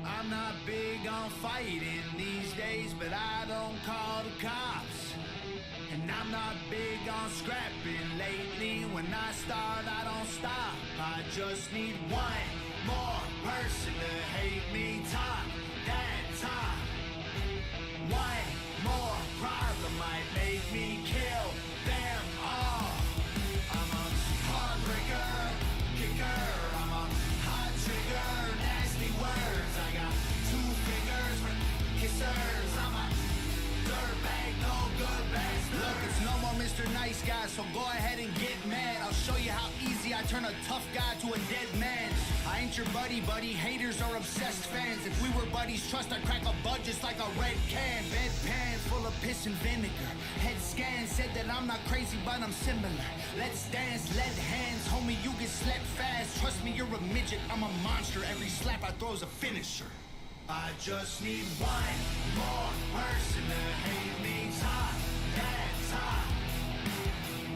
I'm not big on fighting these days, but I don't call the cops. And I'm not big on scrapping lately. When I start, I don't stop. I just need one more person to hate me. Talk that talk. One more problem might make me kill them all. I'm a heartbreaker, kicker. I'm a hot trigger, nasty words. I got 2 fingers for kissers. I'm a dirtbag, no good bastard. Look, it's no more Mr. Nice Guy, so go ahead and get mad. I'll show you how easy I turn a tough guy to a dead man. I ain't your buddy, haters are obsessed fans. If we were buddies, trust I'd crack a bud just like a red can. Bedpan full of piss and vinegar. Head scan said that I'm not crazy, but I'm similar. Let's dance, let hands, homie, you get slapped fast. Trust me, you're a midget, I'm a monster. Every slap I throw is a finisher. I just need one more person to hate me. Talk that talk.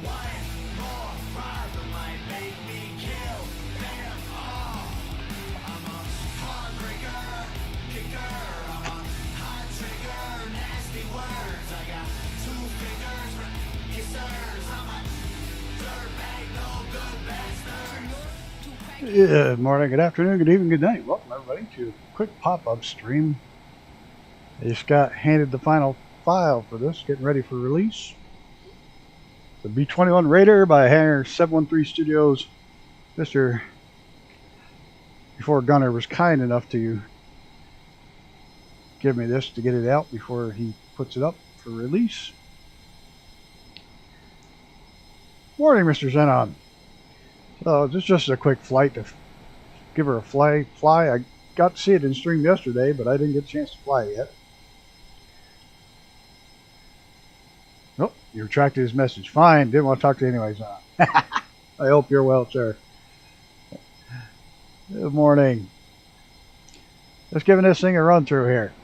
One more problem might make me kill them all. I'm a heartbreaker, kicker. I'm a hot trigger, nasty words. I got 2 fingers for kissers. I'm a dirtbag, no good bastard. Good morning, good afternoon, good evening, good night. Welcome everybody to a quick pop-up stream. I just got handed the final file for this, getting ready for release. The B-21 Raider by Hangar 713 Studios. Mr. Before Gunner was kind enough to give me this to get it out before he puts it up for release. Morning, Mr. Zenon. So this is just a quick flight to give her a fly. I got to see it in stream yesterday, but I didn't get a chance to fly it yet. Nope, you retracted his message. Fine, didn't want to talk to you anyways. I hope you're well, sir. Good morning. Just giving this thing a run through here.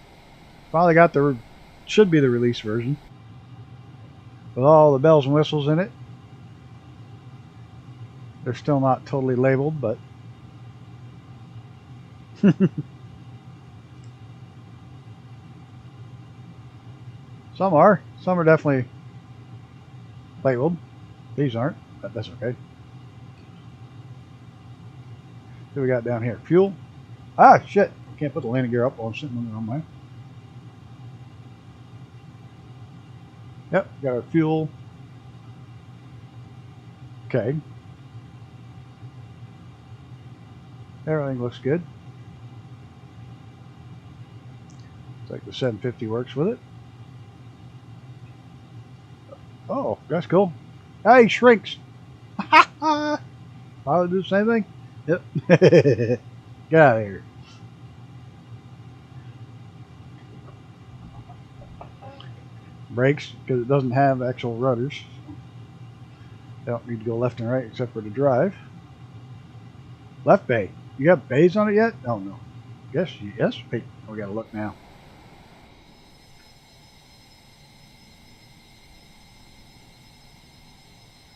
Finally got the, should be the release version, with all the bells and whistles in it. They're still not totally labeled, but some are definitely labeled. These aren't, but that's okay. What do we got down here? Fuel. Ah, shit. I can't put the landing gear up while I'm sitting on the wrong way. Yep, got our fuel. Okay. Everything looks good. Looks like the 750 works with it. Oh, that's cool. Hey, shrinks. I'll do the same thing. Yep. Get out of here. Brakes, because it doesn't have actual rudders. They don't need to go left and right except for the drive. Left bay. You got bays on it yet? Oh no. Yes, yes. Wait, we gotta look now.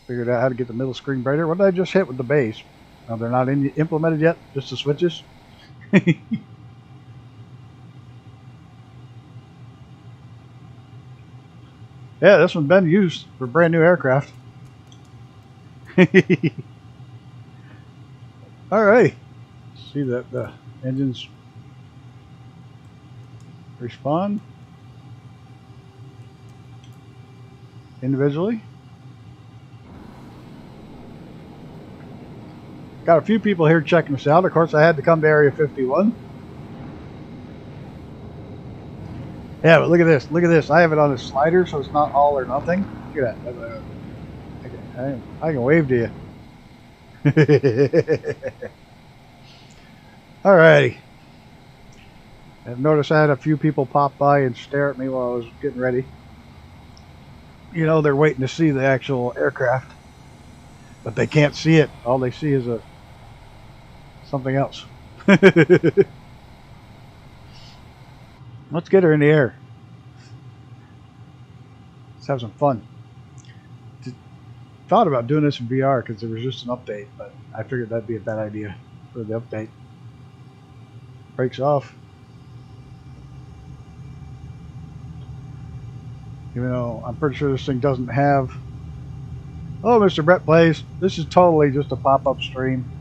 Figured out how to get the middle screen brighter. What did I just hit with the bays? Oh, they're not implemented yet? Just the switches? Yeah, this one's been used for brand new aircraft. Alright. See that the engines respond Got a few people here checking us out. Of course, I had to come to Area 51. Yeah, but look at this. Look at this. I have it on a slider, so it's not all or nothing. Look at that. I can wave to you. Alrighty. I've noticed I had a few people pop by and stare at me while I was getting ready. You know, they're waiting to see the actual aircraft, but they can't see it. All they see is something else. Let's get her in the air. Let's have some fun. Thought about doing this in VR because there was just an update, but I figured that'd be a bad idea for the update. Brakes off. Even though I'm pretty sure this thing doesn't have... Oh, Mr. Brett Plays. This is totally just a pop-up stream.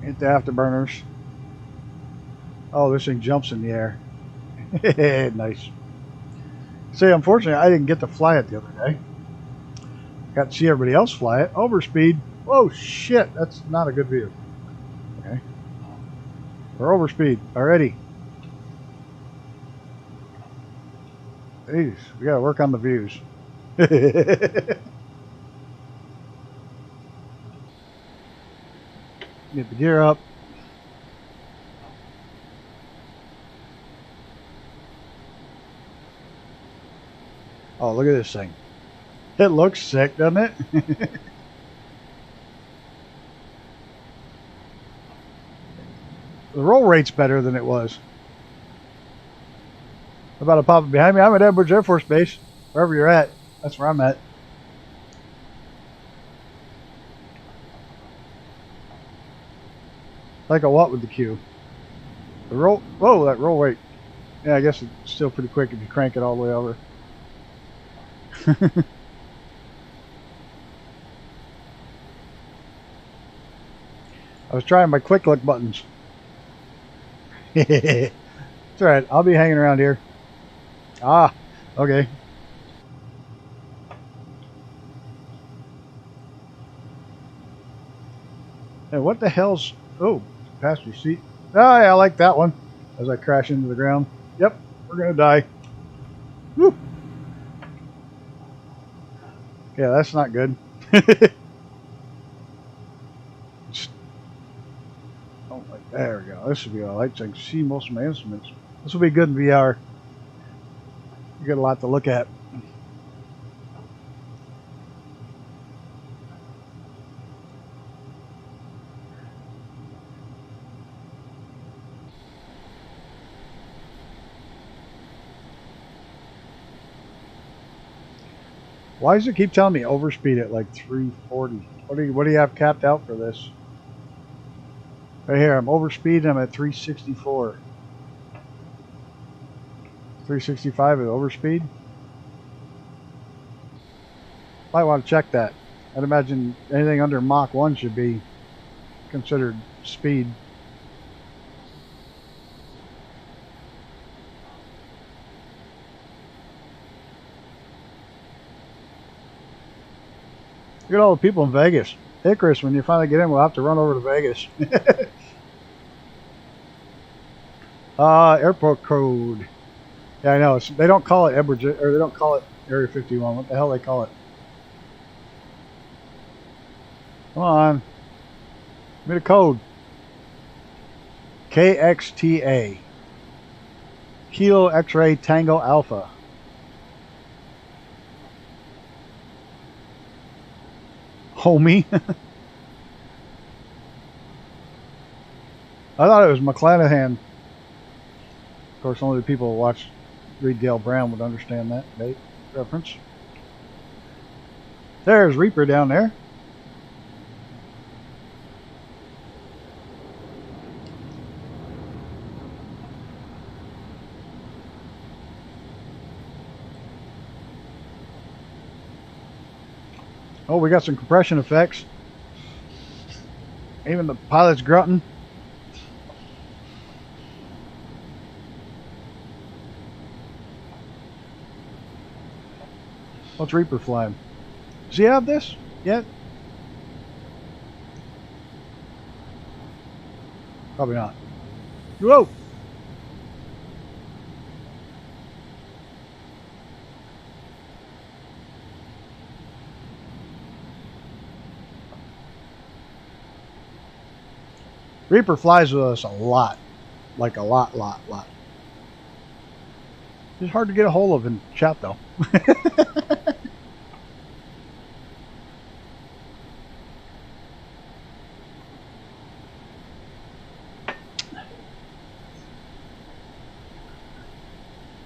Hit the afterburners. Oh, this thing jumps in the air. Nice. See, unfortunately, I didn't get to fly it the other day. Got to see everybody else fly it. Overspeed. Oh, shit. That's not a good view. Okay. We're overspeed already. Jeez, we gotta work on the views. Get the gear up. Oh, look at this thing. It looks sick, doesn't it? The roll rate's better than it was. How about a pop behind me? I'm at Edwards Air Force Base. Wherever you're at, that's where I'm at. Like a what with the Q? The roll. Whoa, that roll rate. Yeah, I guess it's still pretty quick if you crank it all the way over. I was trying my quick look buttons. It's alright, I'll be hanging around here. Ah, okay. And what the hell's... Oh, passenger seat. Oh, yeah, I like that one. As I crash into the ground. Yep, we're gonna die. Woo. Yeah, that's not good. Oh, there we go. This should be alright. So I can see most of my instruments. This will be good in VR. You get a lot to look at. Why does it keep telling me overspeed at like 340? What do you have capped out for this? Right here, I'm overspeed and I'm at 364. 365 is overspeed? Might want to check that. I'd imagine anything under Mach 1 should be considered speed. Look at all the people in Vegas. Icarus, when you finally get in, we'll have to run over to Vegas. Airport code. Yeah, I know. They don't call it Edwards, or they don't call it Area 51. What the hell they call it? Come on. Give me the code. KXTA. Kilo X-Ray Tango Alpha. Homie. I thought it was McClanahan. Of course, only the people who watch read Dale Brown would understand that reference. There's Reaper down there. Oh, we got some compression effects. Even the pilot's grunting. What's Reaper flying? Does he have this yet? Probably not. Whoa! Reaper flies with us a lot. Like a lot. It's hard to get a hold of in chat, though.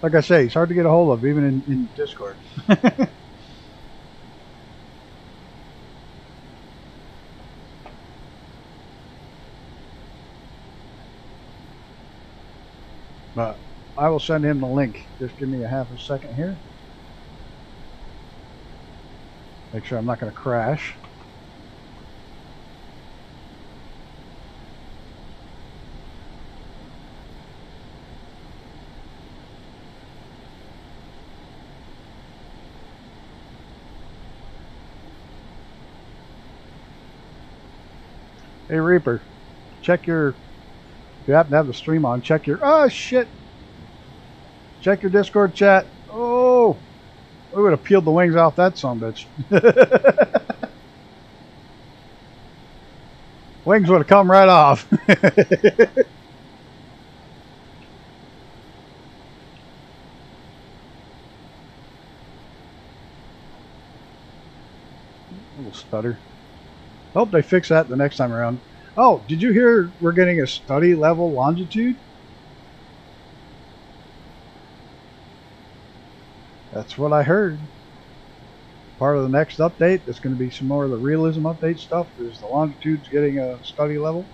Like I say, it's hard to get a hold of, even in Discord. But I will send him the link. Just give me a half a second here. Make sure I'm not going to crash. Hey Reaper, check your, if you happen to have the stream on, check your, oh shit! Check your Discord chat. Oh! We would have peeled the wings off that sumbitch. Wings would have come right off. A little stutter. Hope they fix that the next time around. Oh, did you hear we're getting a study level longitude? That's what I heard. Part of the next update, there's going to be some more of the realism update stuff. Is the longitude's getting a study level.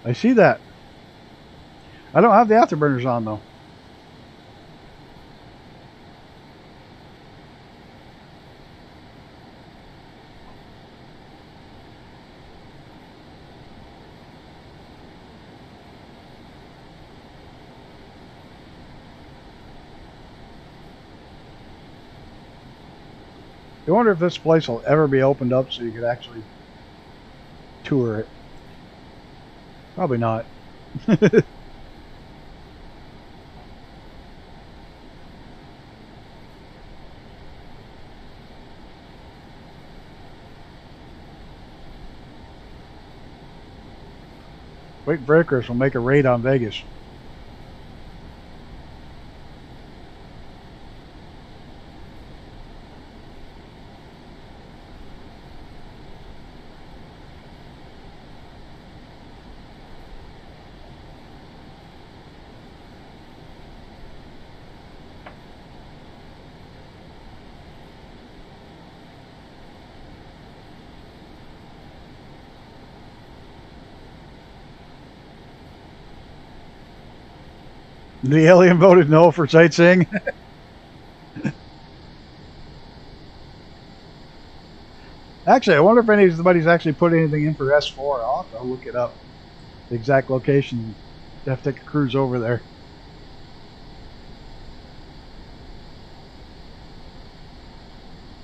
I see that. I don't have the afterburners on though. I wonder if this place will ever be opened up so you could actually tour it. Probably not. Wait for Icarus will make a raid on Vegas. The alien voted no for sightseeing. Actually, I wonder if anybody's actually put anything in for S4. I'll have to look it up. The exact location. You have to take a cruise over there.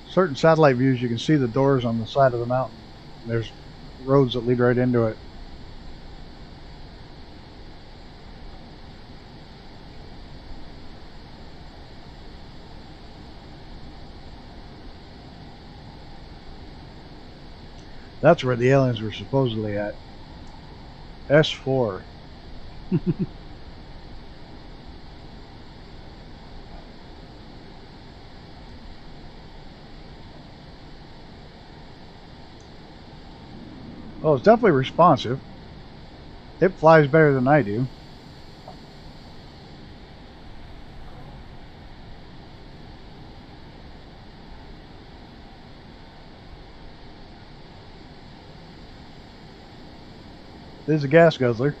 Certain satellite views, you can see the doors on the side of the mountain. There's roads that lead right into it. That's where the aliens were supposedly at. S4. Well, it's definitely responsive. It flies better than I do. This is a gas guzzler.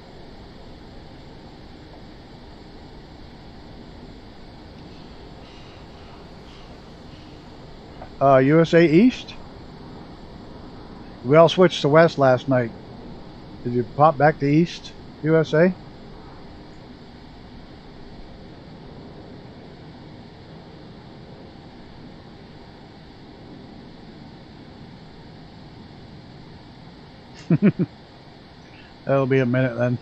USA East. We all switched to West last night. Did you pop back to East, USA? That'll be a minute then.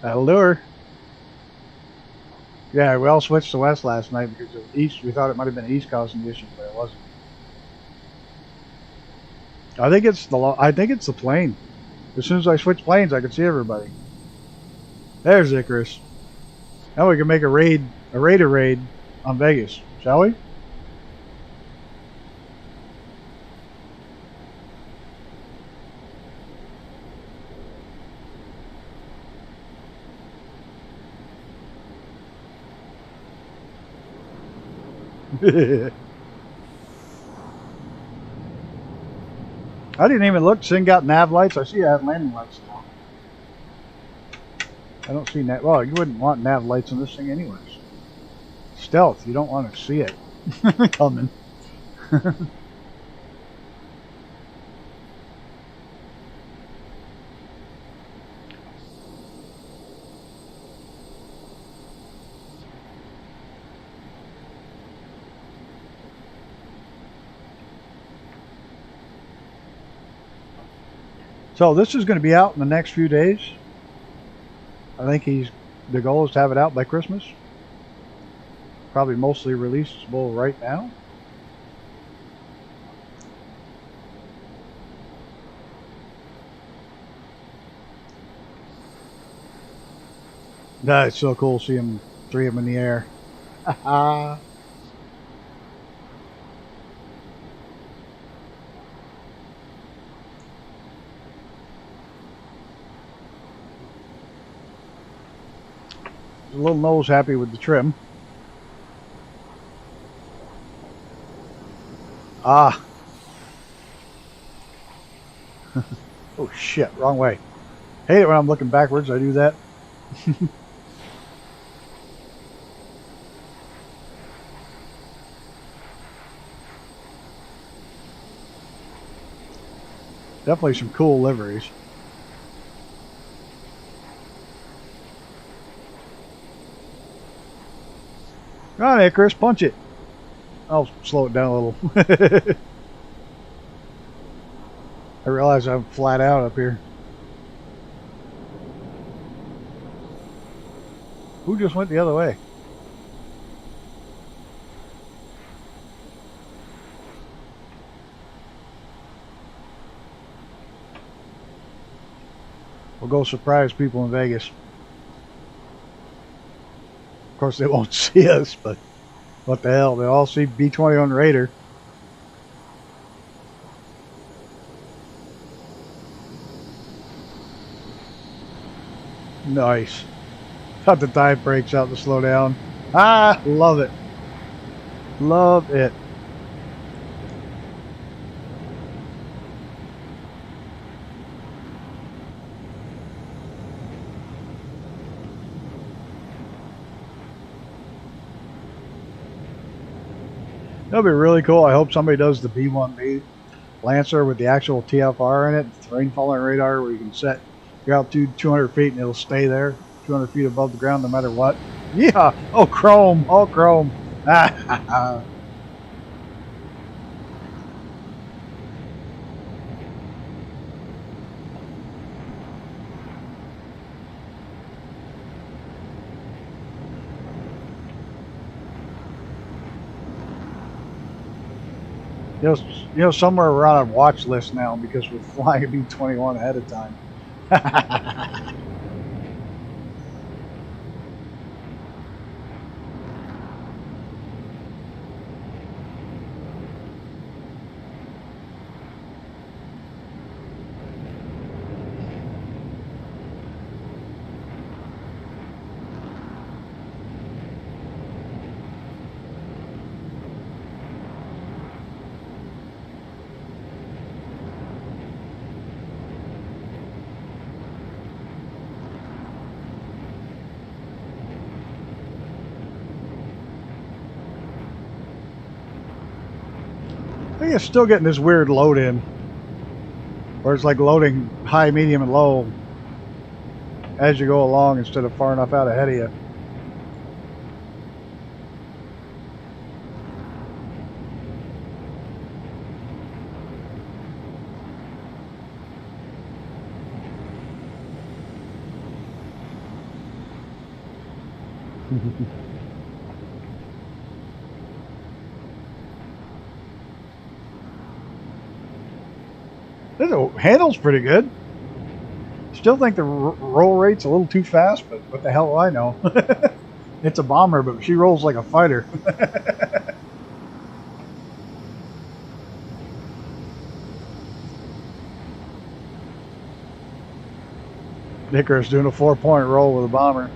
That'll do her. Yeah, we all switched to west last night because of east. We thought it might have been east causing the issue, but it wasn't. I think it's the plane. As soon as I switch planes, I can see everybody. There's Icarus. Now we can make a raid on Vegas, shall we? I didn't even look. Sing got nav lights. I see I have landing lights now. I don't see nav. Well, you wouldn't want nav lights on this thing anyways. Stealth. You don't want to see it coming. So this is going to be out in the next few days. I think the goal is to have it out by Christmas. Probably mostly releasable right now. That's so cool seeing 3 of them in the air. A little nose happy with the trim. Ah. Oh shit, wrong way. Hate it when I'm looking backwards, I do that. Definitely some cool liveries. Come on, Icarus, punch it. I'll slow it down a little. I realize I'm flat out up here. Who just went the other way? We'll go surprise people in Vegas. Of course, they won't see us, but what the hell? They'll all see B-21 Raider. Nice. Thought the dive brakes out to slow down. Ah, love it. Love it. That'll be really cool. I hope somebody does the B-1B Lancer with the actual TFR in it, rainfall radar, where you can set your altitude 200 feet and it'll stay there, 200 feet above the ground no matter what. Yeah! Oh, chrome! Oh, chrome! Ah, You know, somewhere we're on a watch list now because we're flying a B-21 ahead of time. think it's still getting this weird load in, where it's like loading high, medium, and low as you go along instead of far enough out ahead of you. The handle's pretty good. Still think the roll rate's a little too fast, but what the hell do I know? It's a bomber, but she rolls like a fighter. Icarus doing a 4-point roll with a bomber.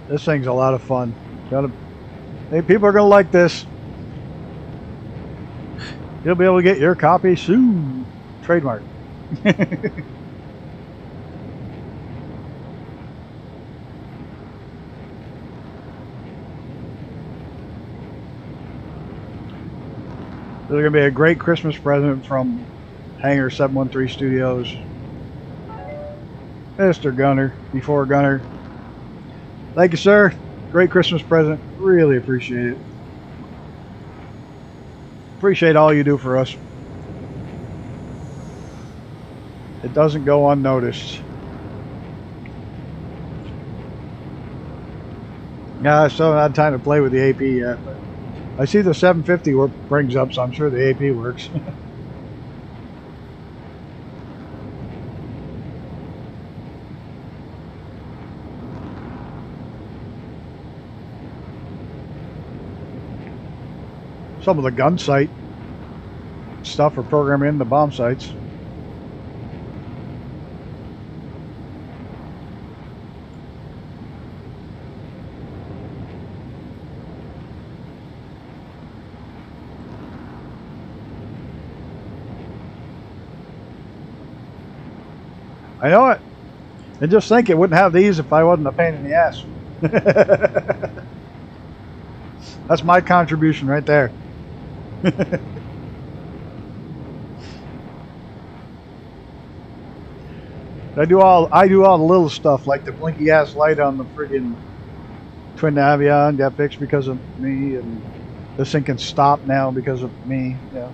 This thing's a lot of fun. Hey, people are going to like this. You'll be able to get your copy soon. Trademark. This is going to be a great Christmas present from Hangar 713 Studios. Mr. Gunner, before Gunner. Thank you, sir. Great Christmas present. Really appreciate it. Appreciate all you do for us. It doesn't go unnoticed. Yeah, I still haven't had time to play with the AP yet, but I see the 750 brings up, so I'm sure the AP works. Some of the gun sight stuff are programmed in the bomb sights. I know it. And just think it wouldn't have these if I wasn't a pain in the ass. That's my contribution right there. I do all the little stuff like the blinky ass light on the friggin' Twin Avion got fixed because of me, and this thing can stop now because of me. Yeah.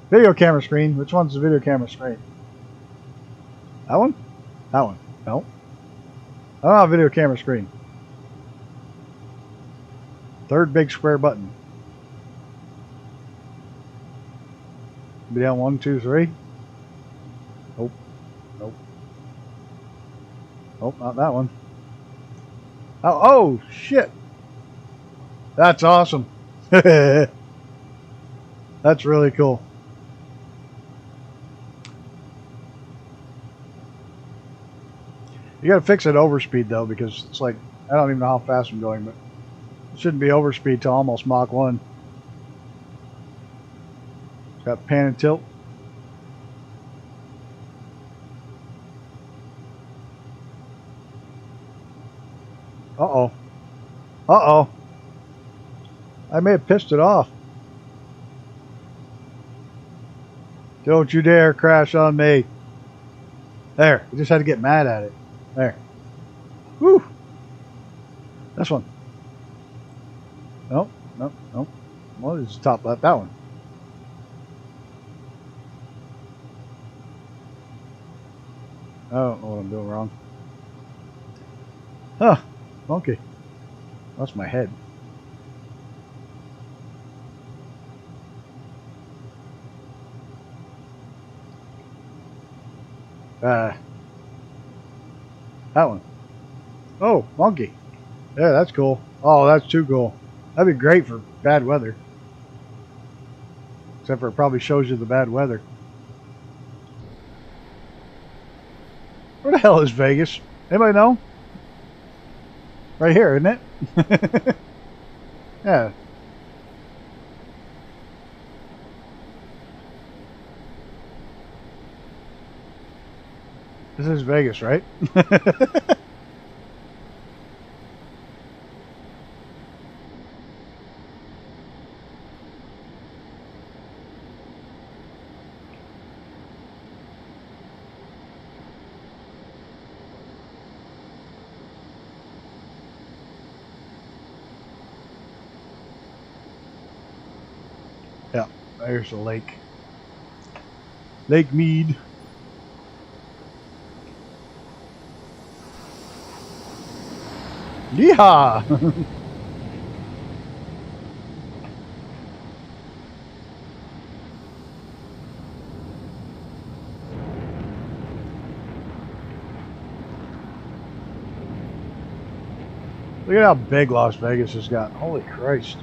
Video camera screen. Which one's the video camera screen? That one? That one. No. I don't have a video camera screen. Third big square button. Be down 1, 2, 3. Nope. Nope. Nope, not that one. Oh shit. That's awesome. That's really cool. You gotta fix it overspeed though, because it's like, I don't even know how fast I'm going, but it shouldn't be overspeed till almost Mach 1. It's got pan and tilt. Uh-oh. Uh-oh. I may have pissed it off. Don't you dare crash on me. There. I just had to get mad at it. There. Woo! This one. Nope. Nope. Nope. What is the top left? That one. I don't know what I'm doing wrong. Huh. Monkey. That's my head. That one. Oh, monkey. Yeah, that's cool. Oh, that's too cool. That'd be great for bad weather. Except for it probably shows you the bad weather. Where the hell is Vegas? Anybody know? Right here, isn't it? Yeah. This is Vegas, right? Yeah, there's the lake. Lake Mead. Yeehaw! Look at how big Las Vegas has gotten. Holy Christ.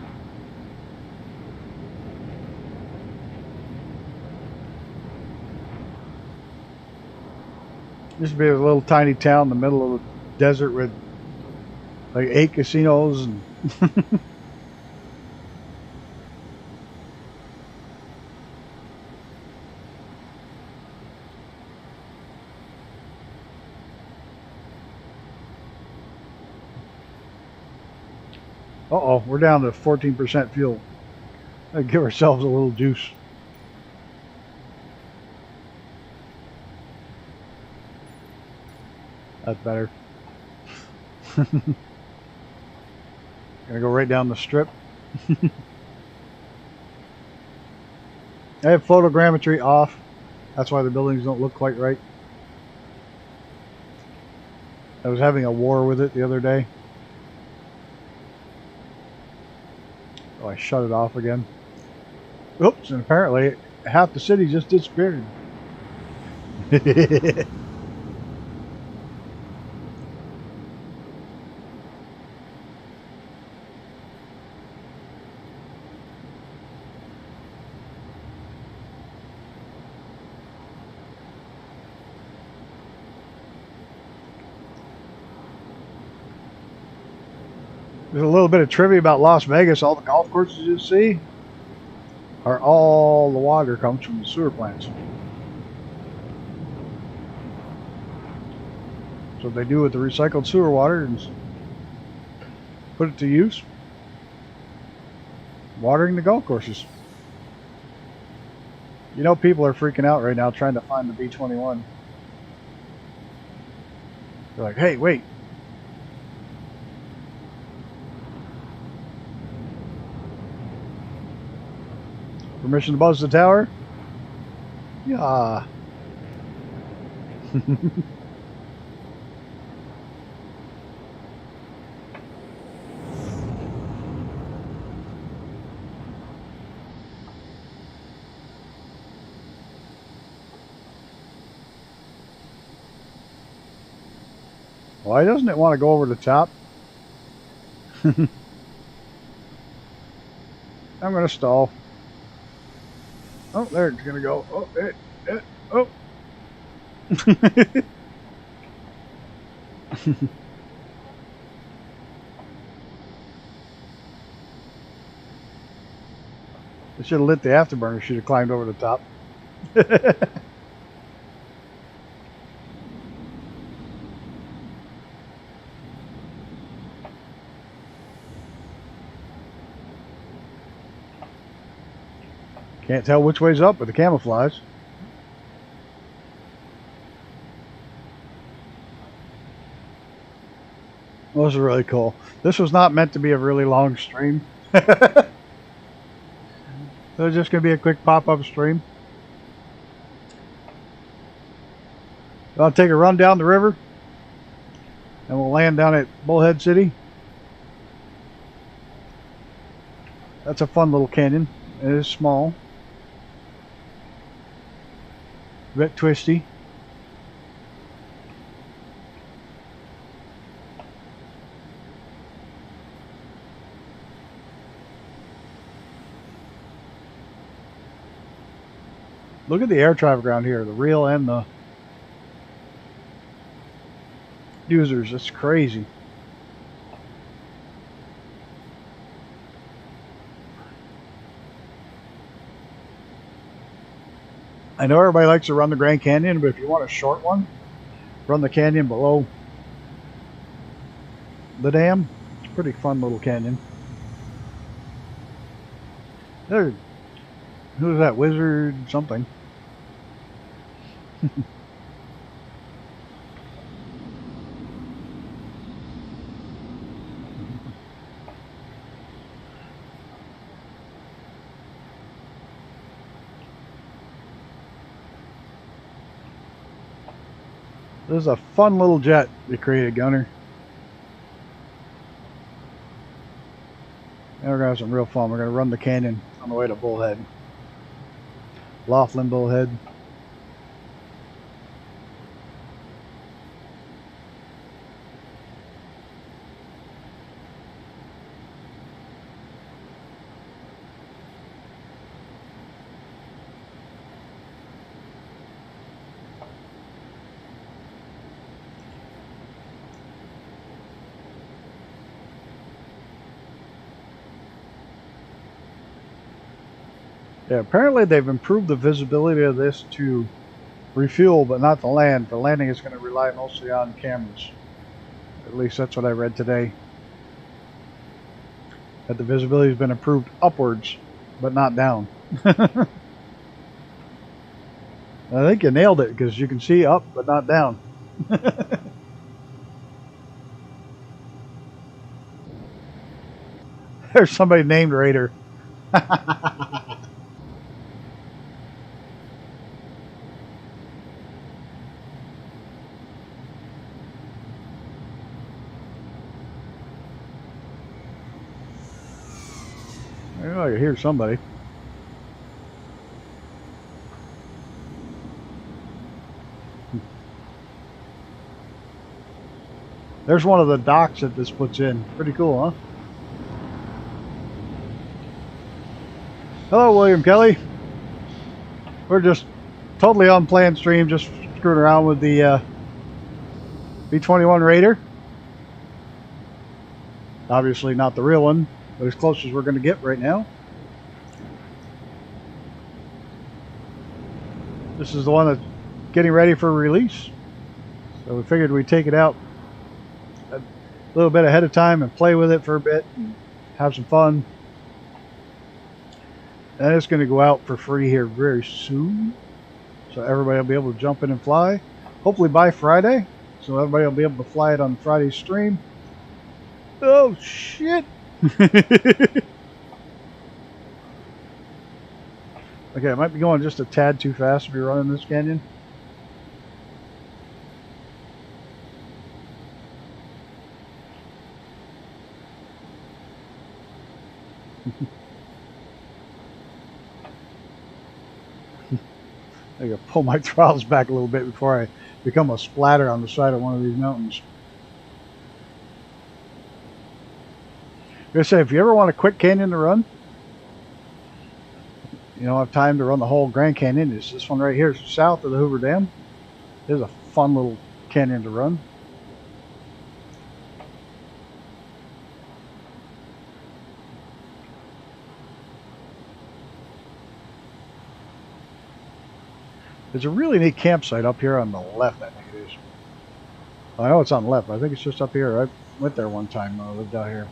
Used to be a little tiny town in the middle of the desert with like 8 casinos and uh-oh, we're down to 14% fuel. Let's give ourselves a little juice. That's better. Gonna go right down the strip. I have photogrammetry off. That's why the buildings don't look quite right. I was having a war with it the other day. Oh, I shut it off again. Oops, and apparently half the city just disappeared. There's a little bit of trivia about Las Vegas. All the golf courses you see are all the water comes from the sewer plants. So what they do with the recycled sewer water is put it to use, watering the golf courses. You know, people are freaking out right now trying to find the B-21. They're like, hey, wait. Permission to buzz the tower? Yeah. Why doesn't it want to go over the top? I'm going to stall. Oh, there it's going to go. Oh, oh. It should have lit the afterburner. Should have climbed over the top. Can't tell which way's up with the camouflage. Well, this is really cool. This was not meant to be a really long stream. It was just going to be a quick pop-up stream. I'll take a run down the river and we'll land down at Bullhead City. That's a fun little canyon. It is small. A bit twisty. Look at the air traffic around here, the real and the users. It's crazy. I know everybody likes to run the Grand Canyon, but if you want a short one, run the canyon below the dam. It's a pretty fun little canyon. There, who's that? Wizard something. This is a fun little jet they created, Gunner. And we're going to have some real fun. We're going to run the canyon on the way to Bullhead. Laughlin Bullhead. Yeah, apparently they've improved the visibility of this to refuel, but not the land. The landing is going to rely mostly on cameras. At least that's what I read today. That the visibility has been improved upwards, but not down. I think you nailed it, because you can see up, but not down. There's somebody named Raider. Oh, you hear somebody. There's one of the docks that this puts in. Pretty cool, huh? Hello, William Kelly. We're just totally unplanned stream, just screwing around with the B-21 Raider. Obviously not the real one, but as close as we're going to get right now. This is the one that's getting ready for release. So we figured we'd take it out a little bit ahead of time and play with it for a bit, and have some fun. And it's going to go out for free here very soon. So everybody will be able to jump in and fly. Hopefully by Friday. So everybody will be able to fly it on Friday's stream. Oh, shit. Okay, I might be going just a tad too fast to be running this canyon. I gotta pull my throttles back a little bit before I become a splatter on the side of one of these mountains. I'm gonna say, if you ever want a quick canyon to run, you don't have time to run the whole Grand Canyon. It's this one right here, south of the Hoover Dam. It's a fun little canyon to run. There's a really neat campsite up here on the left, I think it is. I know it's on the left, but I think it's just up here. I went there one time when I lived out here.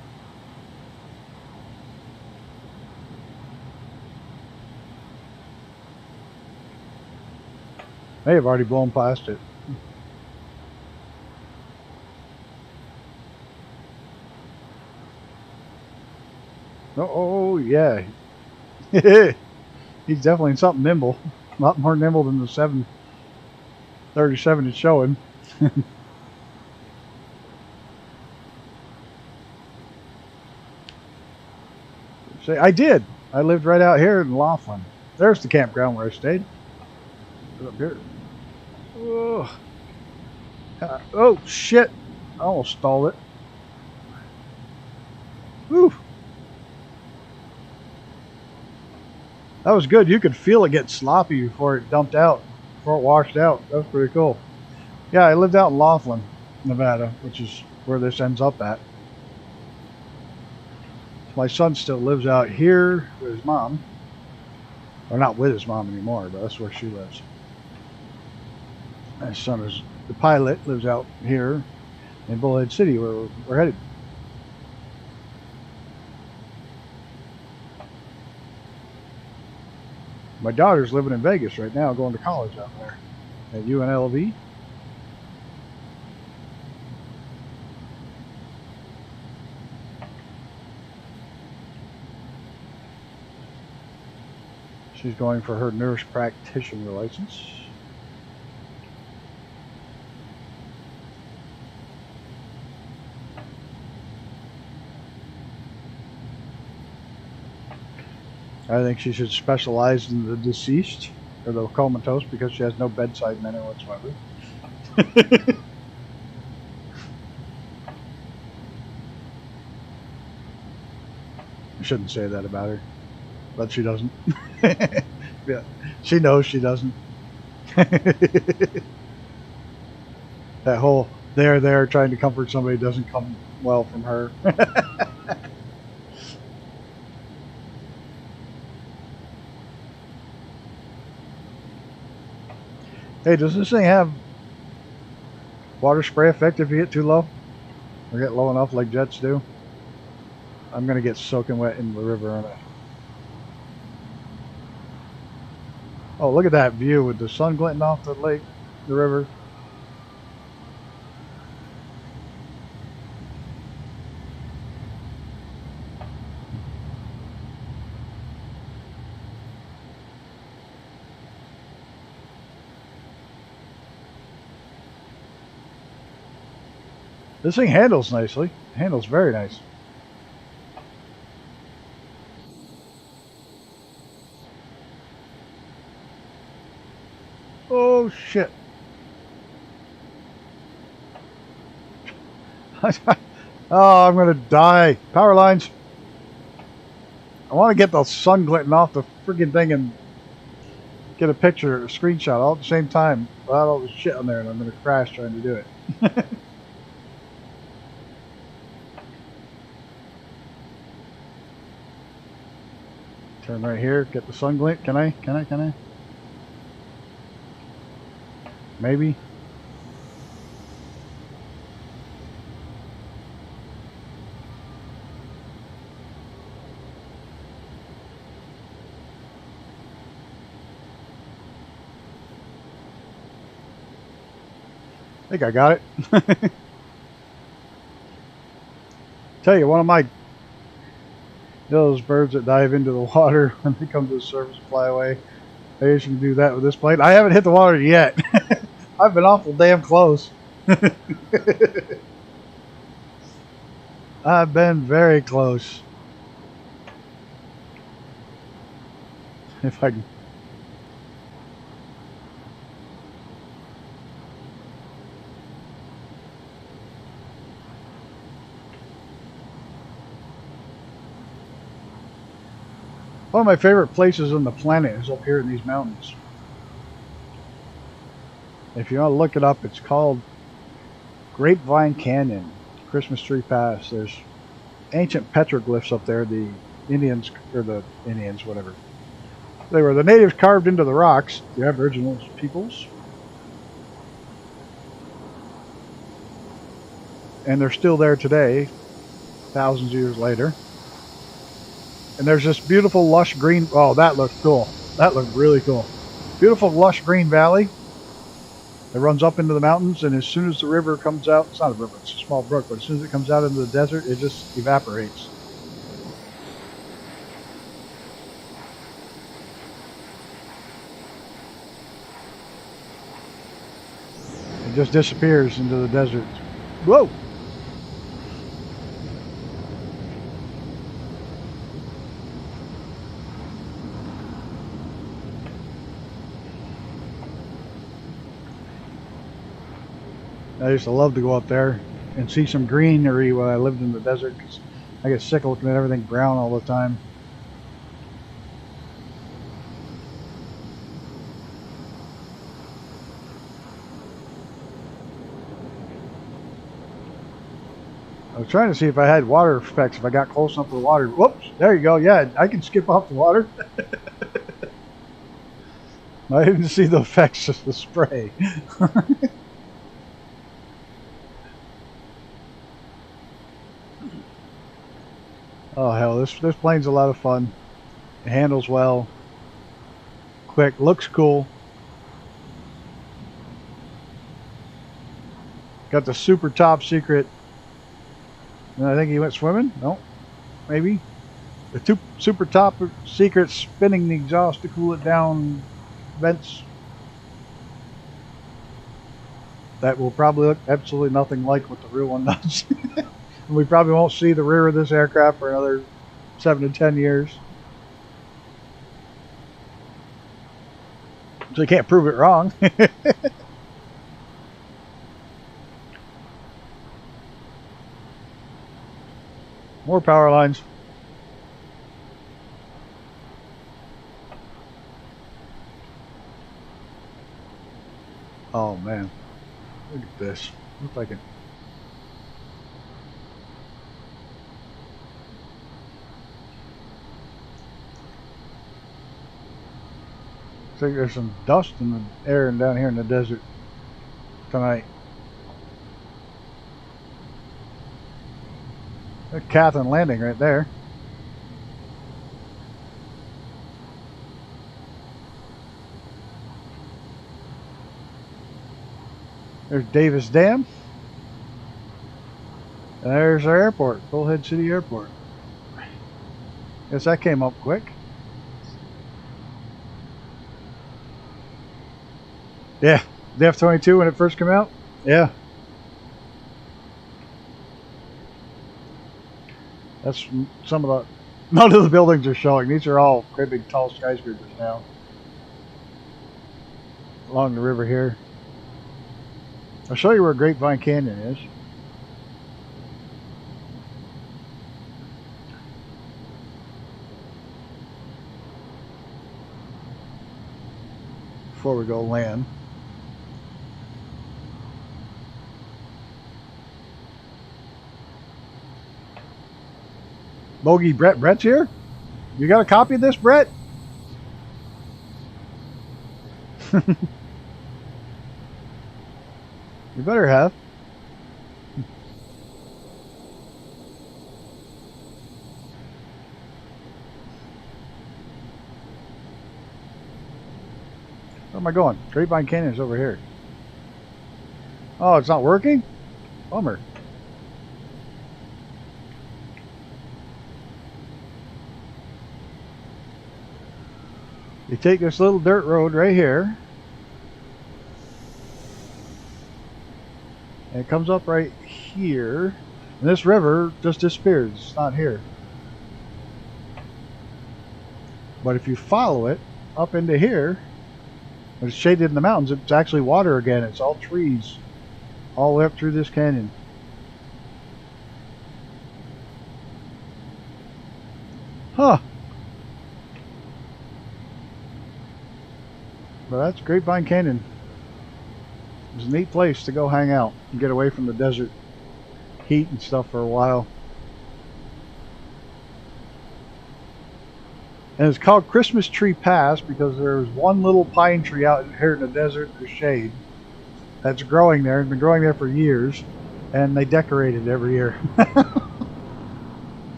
May have already blown past it. Oh, yeah. He's definitely something nimble. A lot more nimble than the 737 is showing. Say, I did. I lived right out here in Laughlin. There's the campground where I stayed. Up here. Oh, oh shit! I almost stalled it. Whew. That was good. You could feel it get sloppy before it dumped out, before it washed out. That was pretty cool. Yeah, I lived out in Laughlin, Nevada, which is where this ends up at. My son still lives out here with his mom. Or not with his mom anymore, but that's where she lives. My son is The pilot lives out here in Bullhead City, where we're headed. My daughter's living in Vegas right now, going to college out there at UNLV. She's going for her nurse practitioner license. I think she should specialize in the deceased or the comatose because she has no bedside manner whatsoever. I shouldn't say that about her, but she doesn't. Yeah, she knows she doesn't. That whole there trying to comfort somebody doesn't come well from her. Hey, does this thing have water spray effect if you get too low? Or get low enough like jets do? I'm going to get soaking wet in the river, aren't I? Oh, look at that view with the sun glinting off the lake, the river. This thing handles nicely. It handles very nice. Oh shit. Oh, I'm gonna die. Power lines. I want to get the sun glinting off the freaking thing and get a picture, a screenshot all at the same time without all the shit on there, and I'm gonna crash trying to do it. Turn right here, get the sun glint. Can I? Maybe. I think I got it. Tell you, one of my those birds that dive into the water when they come to the surface and fly away. I guess you can do that with this plane. I haven't hit the water yet. I've been awful damn close. I've been very close. If I can. One of my favorite places on the planet is up here in these mountains. If you want to look it up, it's called Grapevine Canyon, Christmas Tree Pass. There's ancient petroglyphs up there. The Indians, whatever. They were the natives carved into the rocks, the Aboriginal peoples. And they're still there today, thousands of years later. And there's this beautiful lush green, oh, that looked cool. That looked really cool. Beautiful lush green valley that runs up into the mountains, and as soon as the river comes out, it's not a river, it's a small brook, but as soon as it comes out into the desert, it just evaporates. It just disappears into the desert. Whoa! I used to love to go up there and see some greenery when I lived in the desert, because I get sick of looking at everything brown all the time. I was trying to see if I had water effects, if I got close enough to the water. Whoops, there you go. Yeah, I can skip off the water. I didn't see the effects of the spray. Oh hell, this plane's a lot of fun. It handles well, quick, looks cool. Got the super top secret. And I think he went swimming. No, maybe the super top secret spinning the exhaust to cool it down vents. That will probably look absolutely nothing like what the real one does. And we probably won't see the rear of this aircraft for another 7 to 10 years. So you can't prove it wrong. More power lines. Oh man, look at this. Looks like it. Looks like there's some dust in the air and down here in the desert tonight. There's Catherine Landing right there. There's Davis Dam. And there's our airport, Bullhead City Airport. Guess that came up quick. Yeah, the F-22 when it first came out. Yeah. That's some of the... None of the buildings are showing. These are all great big tall skyscrapers now. Along the river here. I'll show you where Grapevine Canyon is. Before we go land. Bogey Brett's here? You got a copy of this, Brett? You better have. Where am I going? Grapevine Canyon's over here. Oh, it's not working? Bummer. You take this little dirt road right here. And it comes up right here. And this river just disappears. It's not here. But if you follow it up into here, when it's shaded in the mountains, it's actually water again. It's all trees. All the way up through this canyon. Huh. But that's Grapevine Canyon. It's a neat place to go hang out and get away from the desert heat and stuff for a while. And it's called Christmas Tree Pass because there's one little pine tree out here in the desert in the shade that's growing there. It's been growing there for years, and they decorate it every year.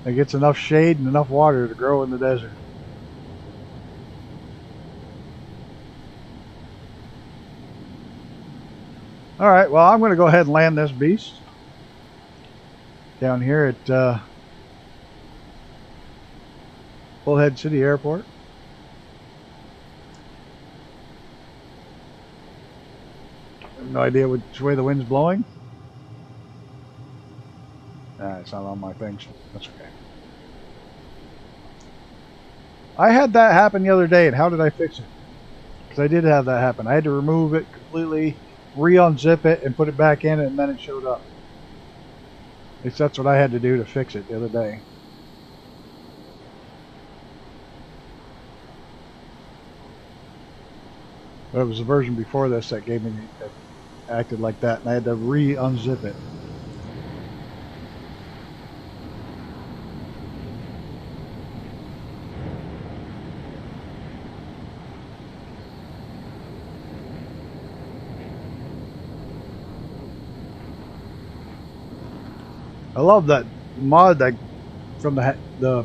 It gets enough shade and enough water to grow in the desert. Alright, well, I'm going to go ahead and land this beast down here at Bullhead City Airport. I have no idea which way the wind's blowing. It's not on my thing, so that's okay. I had that happen the other day, and how did I fix it? Because I did have that happen. I had to remove it completely, re-unzip it, and put it back in, and then it showed up. At least that's what I had to do to fix it the other day. But it was the version before this that gave me that acted like that, and I had to re-unzip it. I love that mod that from the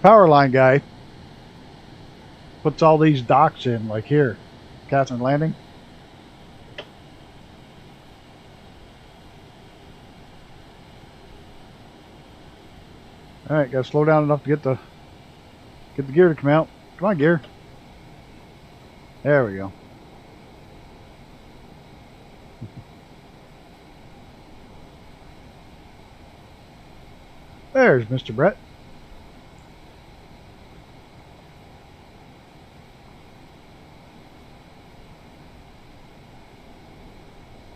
power line guy puts all these docks in, like here, Catherine Landing. All right, gotta slow down enough to get the gear to come out. Come on, gear. There we go. There's Mr. Brett.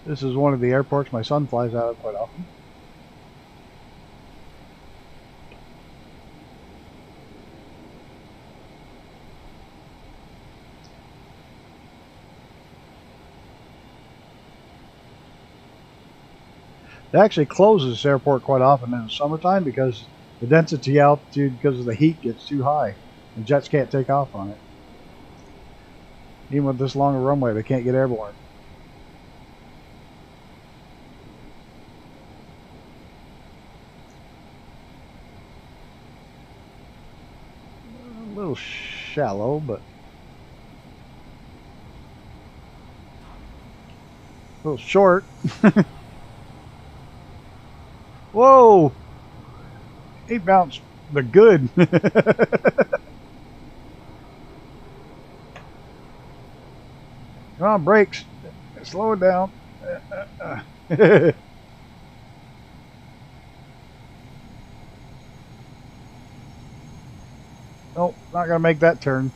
This is one of the airports my son flies out of quite often. It actually closes this airport quite often in the summertime because the density altitude, because of the heat, gets too high and jets can't take off on it. Even with this long a runway, they can't get airborne. A little shallow, but a little short. Whoa! He bounced the good. Come on, brakes. Slow it down. Nope, not gonna make that turn.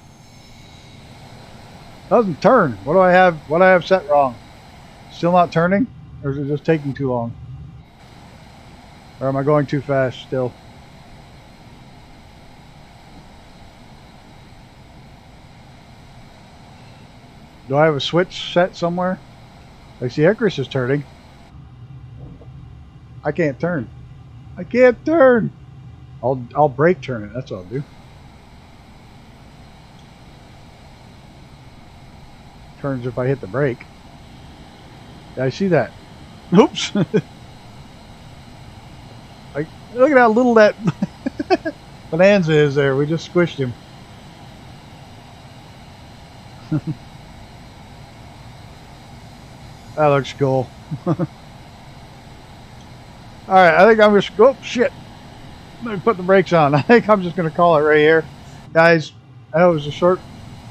Doesn't turn. What do I have set wrong? Still not turning? Or is it just taking too long? Or am I going too fast still? Do I have a switch set somewhere? I see Icarus is turning. I can't turn. I can't turn. I'll brake turn it. That's what I'll do. Turns if I hit the brake. Yeah, I see that. Oops. Look at how little that Bonanza is there. We just squished him. That looks cool. Alright, I think I'm just... Oh, shit. Let me put the brakes on. I think I'm just going to call it right here. Guys, I know it was a short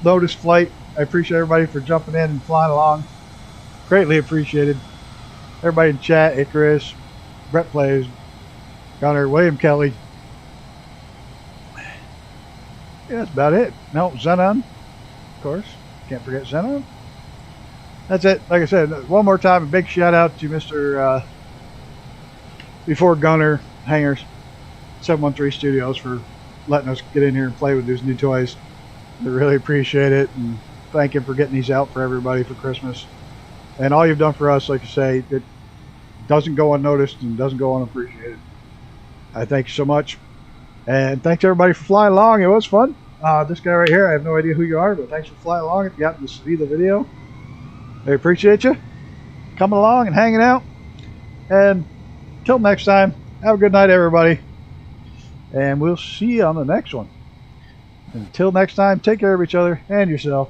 notice flight. I appreciate everybody for jumping in and flying along. Greatly appreciated. Everybody in chat, Icarus, Brett Plays, Gunner, William Kelly. Yeah, that's about it. No, Xenon, of course. Can't forget Xenon. That's it. Like I said, one more time, a big shout out to Mr. Before Gunner Hangers 713 Studios for letting us get in here and play with these new toys. I really appreciate it, and thank him for getting these out for everybody for Christmas. And all you've done for us, like I say, it doesn't go unnoticed and doesn't go unappreciated. I thank you so much, and thanks everybody for flying along. It was fun. This guy right here, I have no idea who you are, but thanks for flying along. If you happen to see the video, I appreciate you coming along and hanging out. And until next time, have a good night, everybody, and we'll see you on the next one. Until next time, take care of each other and yourself.